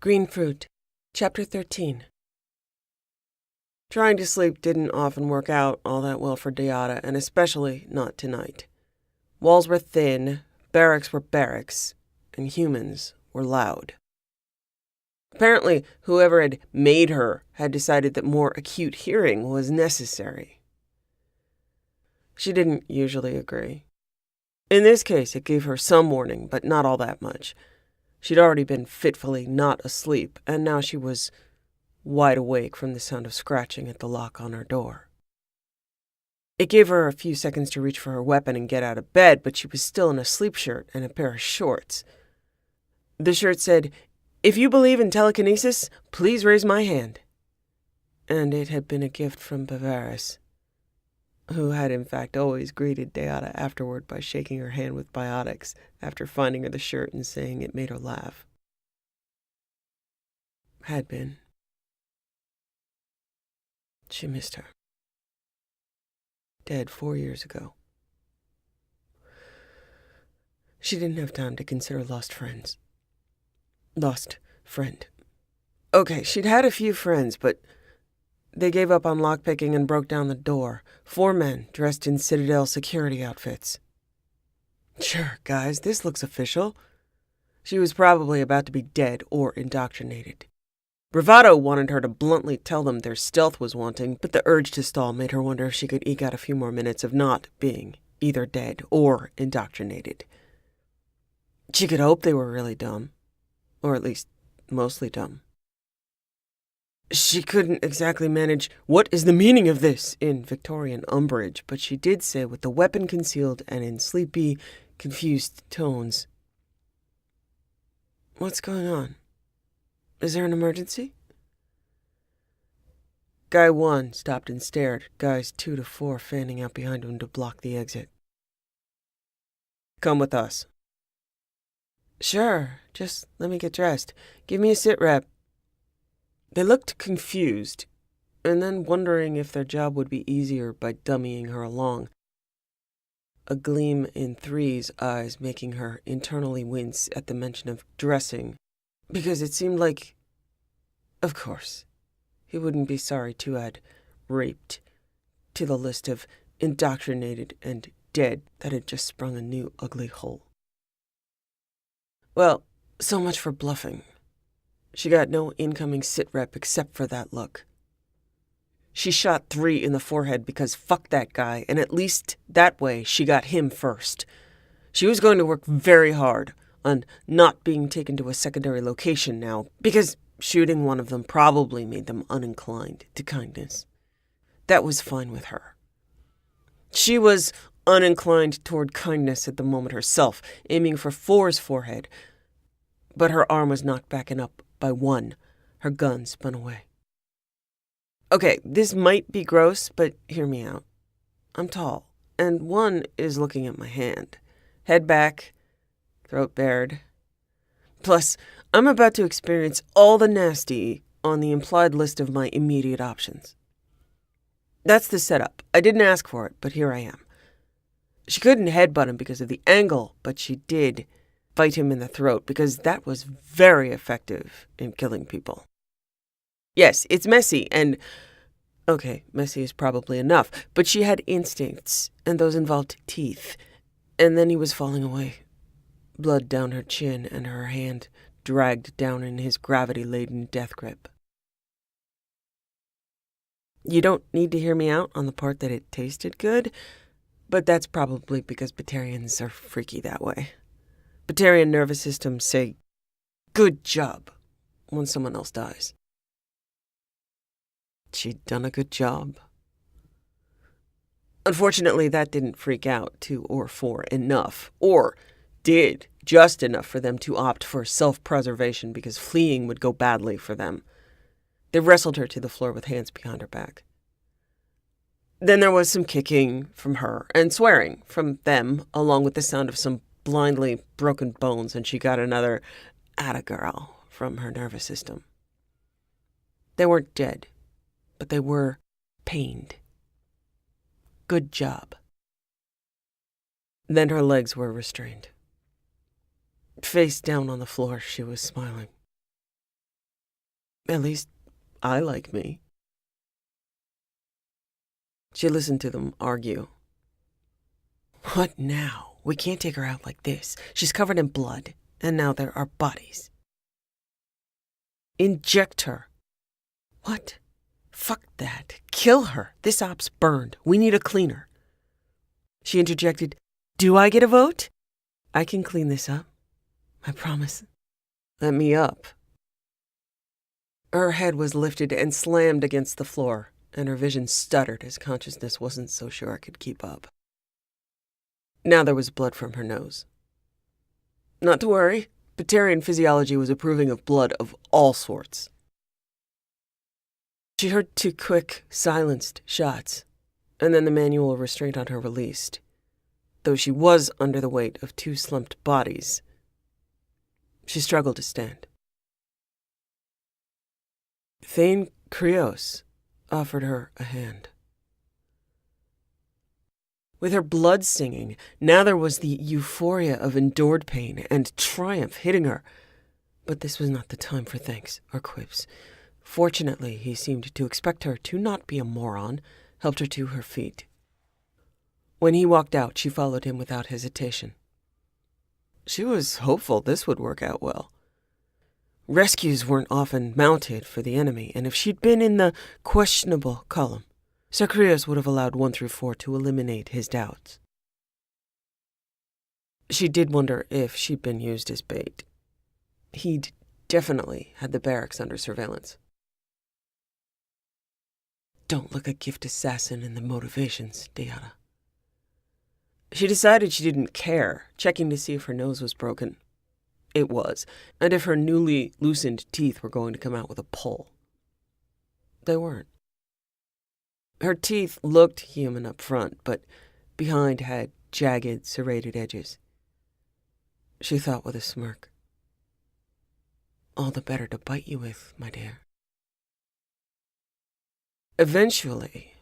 Green Fruit, Chapter 13. Trying to sleep didn't often work out all that well for Deotta, and especially not tonight. Walls were thin, barracks were barracks, and humans were loud. Apparently, whoever had made her had decided that more acute hearing was necessary. She didn't usually agree. In this case, it gave her some warning, but not all that much. She'd already been fitfully not asleep, and now she was wide awake from the sound of scratching at the lock on her door. It gave her a few seconds to reach for her weapon and get out of bed, but she was still in a sleep shirt and a pair of shorts. The shirt said, "If you believe in telekinesis, please raise my hand." And it had been a gift from Bavaris, who had in fact always greeted Deotta afterward by shaking her hand with biotics after finding her the shirt and saying it made her laugh. Had been. She missed her. Dead 4 years ago. She didn't have time to consider lost friends. Lost friend. Okay, she'd had a few friends, but they gave up on lockpicking and broke down the door. 4 men dressed in Citadel security outfits. Sure, guys, this looks official. She was probably about to be dead or indoctrinated. Bravado wanted her to bluntly tell them their stealth was wanting, but the urge to stall made her wonder if she could eke out a few more minutes of not being either dead or indoctrinated. She could hope they were really dumb. Or at least, mostly dumb. She couldn't exactly manage, "What is the meaning of this?" in Victorian umbrage, but she did say with the weapon concealed and in sleepy, confused tones, "What's going on? Is there an emergency?" Guy 1 stopped and stared, guys 2 to 4 fanning out behind him to block the exit. "Come with us." "Sure, just let me get dressed. Give me a sit rep." They looked confused, and then wondering if their job would be easier by dummying her along. A gleam in 3's eyes making her internally wince at the mention of dressing, because it seemed like, of course, he wouldn't be sorry to add raped to the list of indoctrinated and dead that had just sprung a new ugly hole. Well, so much for bluffing. She got no incoming sit rep except for that look. She shot 3 in the forehead because fuck that guy, and at least that way she got him first. She was going to work very hard on not being taken to a secondary location now, because shooting one of them probably made them uninclined to kindness. That was fine with her. She was uninclined toward kindness at the moment herself, aiming for 4's forehead, but her arm was knocked back and up by 1. Her gun spun away. Okay, this might be gross, but hear me out. I'm tall, and 1 is looking at my hand. Head back, throat bared. Plus, I'm about to experience all the nasty on the implied list of my immediate options. That's the setup. I didn't ask for it, but here I am. She couldn't headbutt him because of the angle, but she did bite him in the throat because that was very effective in killing people. Yes, it's messy, and okay, messy is probably enough, but she had instincts, and those involved teeth. And then he was falling away. Blood down her chin and her hand dragged down in his gravity-laden death grip. You don't need to hear me out on the part that it tasted good, but that's probably because Batarians are freaky that way. Batarian nervous systems say, "Good job," when someone else dies. She'd done a good job. Unfortunately, that didn't freak out 2 or 4 enough, or did just enough for them to opt for self-preservation because fleeing would go badly for them. They wrestled her to the floor with hands behind her back. Then there was some kicking from her and swearing from them, along with the sound of some blindly broken bones, and she got another "atta girl" from her nervous system. They weren't dead, but they were pained. Good job. Then her legs were restrained. Face down on the floor, she was smiling. At least I like me. She listened to them argue. What now? We can't take her out like this. She's covered in blood, and now there are bodies. Inject her. What? Fuck that. Kill her. This op's burned. We need a cleaner. She interjected, Do I get a vote? I can clean this up. I promise. Let me up. Her head was lifted and slammed against the floor, and her vision stuttered as consciousness wasn't so sure it could keep up. Now there was blood from her nose. Not to worry, Batarian physiology was approving of blood of all sorts. She heard 2 quick, silenced shots, and then the manual restraint on her released, though she was under the weight of 2 slumped bodies. She struggled to stand. Thane Krios offered her a hand. With her blood singing, now there was the euphoria of endured pain and triumph hitting her. But this was not the time for thanks or quips. Fortunately, he seemed to expect her to not be a moron, helped her to her feet. When he walked out, she followed him without hesitation. She was hopeful this would work out well. Rescues weren't often mounted for the enemy, and if she'd been in the questionable column, Zacharias would have allowed 1 through 4 to eliminate his doubts. She did wonder if she'd been used as bait. He'd definitely had the barracks under surveillance. Don't look a gift assassin in the motivations, Deanna. She decided she didn't care, checking to see if her nose was broken. It was, and if her newly loosened teeth were going to come out with a pull. They weren't. Her teeth looked human up front, but behind had jagged, serrated edges. She thought with a smirk. All the better to bite you with, my dear. Eventually,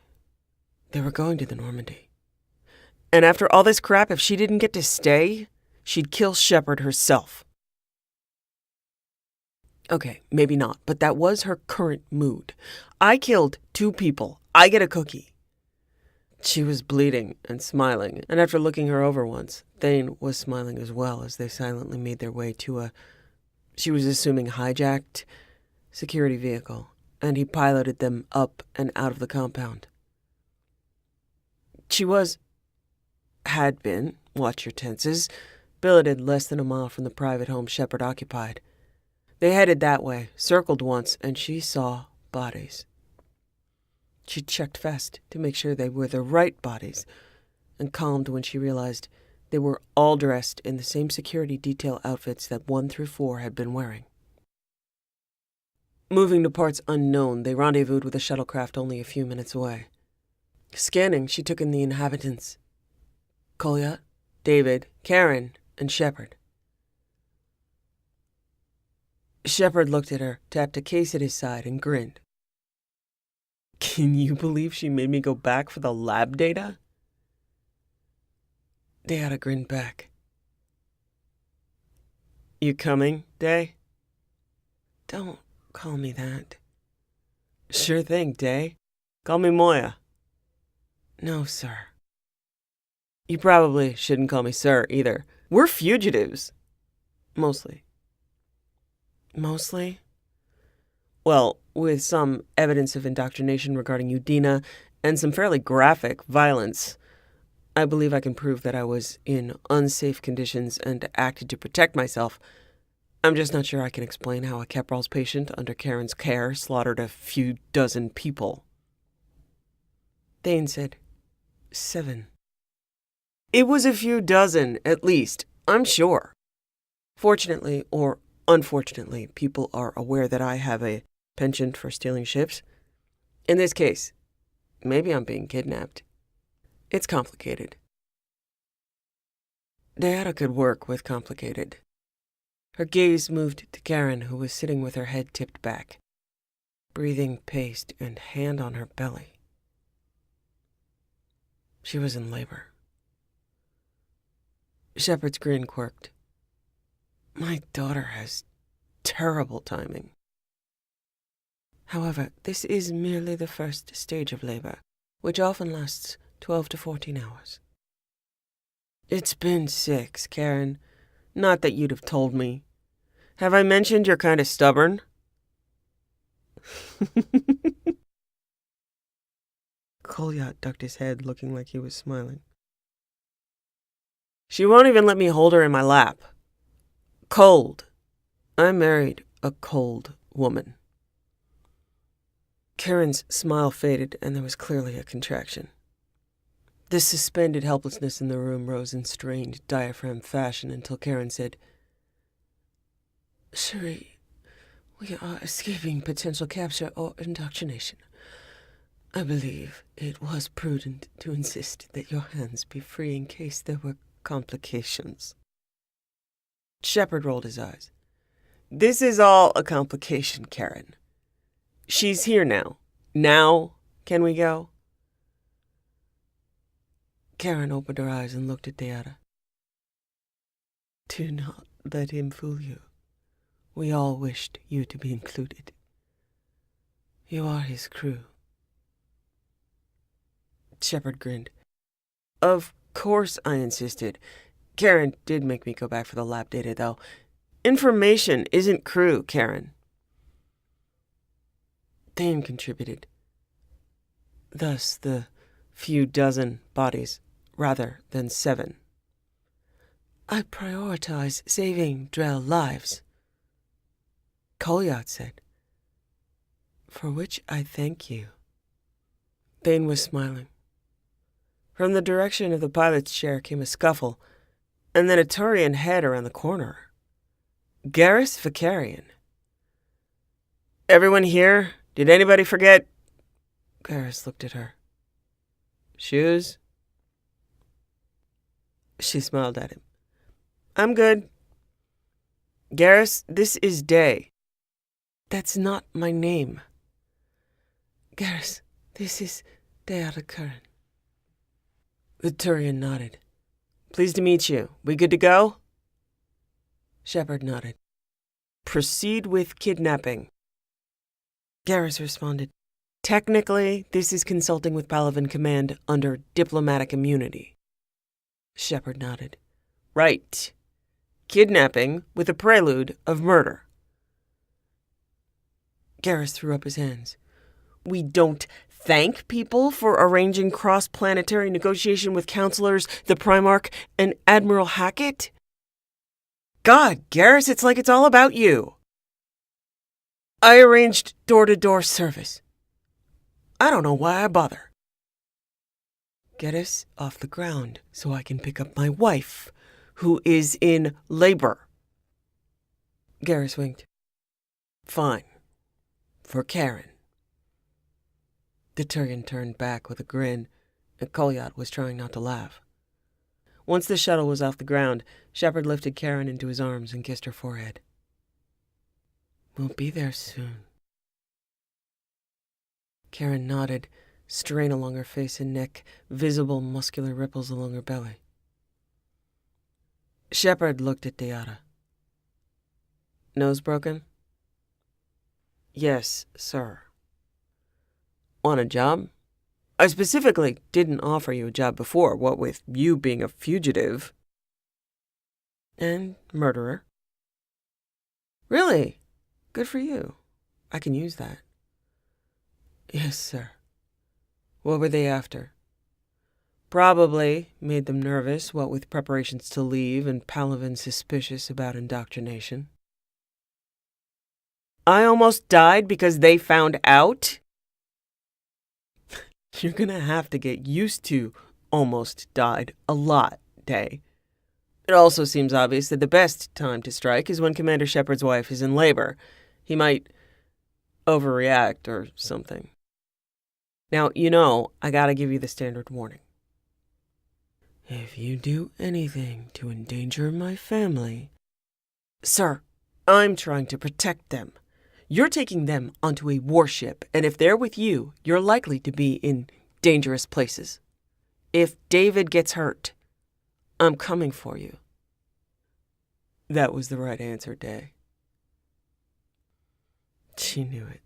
they were going to the Normandy. And after all this crap, if she didn't get to stay, she'd kill Shepard herself. Okay, maybe not, but that was her current mood. I killed 2 people. I get a cookie. She was bleeding and smiling, and after looking her over once, Thane was smiling as well as they silently made their way to a, she was assuming, hijacked security vehicle, and he piloted them up and out of the compound. She had been, watch your tenses, billeted less than a mile from the private home Shepard occupied. They headed that way, circled once, and she saw bodies. She checked fast to make sure they were the right bodies, and calmed when she realized they were all dressed in the same security detail outfits that 1 through 4 had been wearing. Moving to parts unknown, they rendezvoused with a shuttlecraft only a few minutes away. Scanning, she took in the inhabitants. Kolya, David, Karin, and Shepard. Shepard looked at her, tapped a case at his side, and grinned. Can you believe she made me go back for the lab data? Deanna grinned back. You coming, Day? Don't call me that. Sure thing, Day. Call me Moya. No, sir. You probably shouldn't call me sir, either. We're fugitives. Mostly. Mostly? Well, with some evidence of indoctrination regarding Udina and some fairly graphic violence, I believe I can prove that I was in unsafe conditions and acted to protect myself. I'm just not sure I can explain how a Kepral's patient under Karen's care slaughtered a few dozen people. Thane said, 7. It was a few dozen, at least, I'm sure. Fortunately, or unfortunately, people are aware that I have a penchant for stealing ships. In this case, maybe I'm being kidnapped. It's complicated. Diana could work with complicated. Her gaze moved to Karin, who was sitting with her head tipped back, breathing paced and hand on her belly. She was in labor. Shepard's grin quirked. My daughter has terrible timing. However, this is merely the first stage of labor, which often lasts 12 to 14 hours. It's been 6, Karin. Not that you'd have told me. Have I mentioned you're kind of stubborn? Kolyat ducked his head, looking like he was smiling. She won't even let me hold her in my lap. Cold. I married a cold woman. Karen's smile faded, and there was clearly a contraction. The suspended helplessness in the room rose in strained diaphragm fashion until Karin said, Cherie, we are escaping potential capture or indoctrination. I believe it was prudent to insist that your hands be free in case there were complications. Shepard rolled his eyes. This is all a complication, Karin. She's here now. Now, can we go? Karin opened her eyes and looked at Deanna. Do not let him fool you. We all wished you to be included. You are his crew. Shepard grinned. Of course I insisted. Karin did make me go back for the lab data, though. Information isn't crew, Karin. Thane contributed. Thus the few dozen bodies, rather than 7. I prioritize saving Drell lives, Kolyat said. For which I thank you. Thane was smiling. From the direction of the pilot's chair came a scuffle, and then a Turian head around the corner. Garrus Vakarian. Everyone here? Did anybody forget? Garrus looked at her. Shoes? She smiled at him. I'm good. Garrus, this is Day. That's not my name. Garrus, this is Deanna Karin. The Turian nodded. Pleased to meet you. We good to go? Shepard nodded. Proceed with kidnapping. Garrus responded. Technically, this is consulting with Palaven Command under diplomatic immunity. Shepard nodded. Right. Kidnapping with a prelude of murder. Garrus threw up his hands. We don't thank people for arranging cross-planetary negotiation with counselors, the Primarch, and Admiral Hackett? God, Garrus, it's like it's all about you. I arranged door-to-door service. I don't know why I bother. Get us off the ground so I can pick up my wife, who is in labor. Garrus winked. Fine. For Karin. The Turian turned back with a grin, and Kolyat was trying not to laugh. Once the shuttle was off the ground, Shepard lifted Karin into his arms and kissed her forehead. We'll be there soon. Karin nodded, strain along her face and neck, visible muscular ripples along her belly. Shepard looked at Deanna. Nose broken? Yes, sir. Want a job? I specifically didn't offer you a job before, what with you being a fugitive. And murderer. Really? Good for you. I can use that. Yes, sir. What were they after? Probably made them nervous, what with preparations to leave and Palaven suspicious about indoctrination. I almost died because they found out? You're gonna have to get used to almost died a lot, Day. It also seems obvious that the best time to strike is when Commander Shepard's wife is in labor. He might overreact or something. Now, I gotta give you the standard warning. If you do anything to endanger my family... Sir, I'm trying to protect them. You're taking them onto a warship, and if they're with you, you're likely to be in dangerous places. If David gets hurt, I'm coming for you. That was the right answer, Day. She knew it.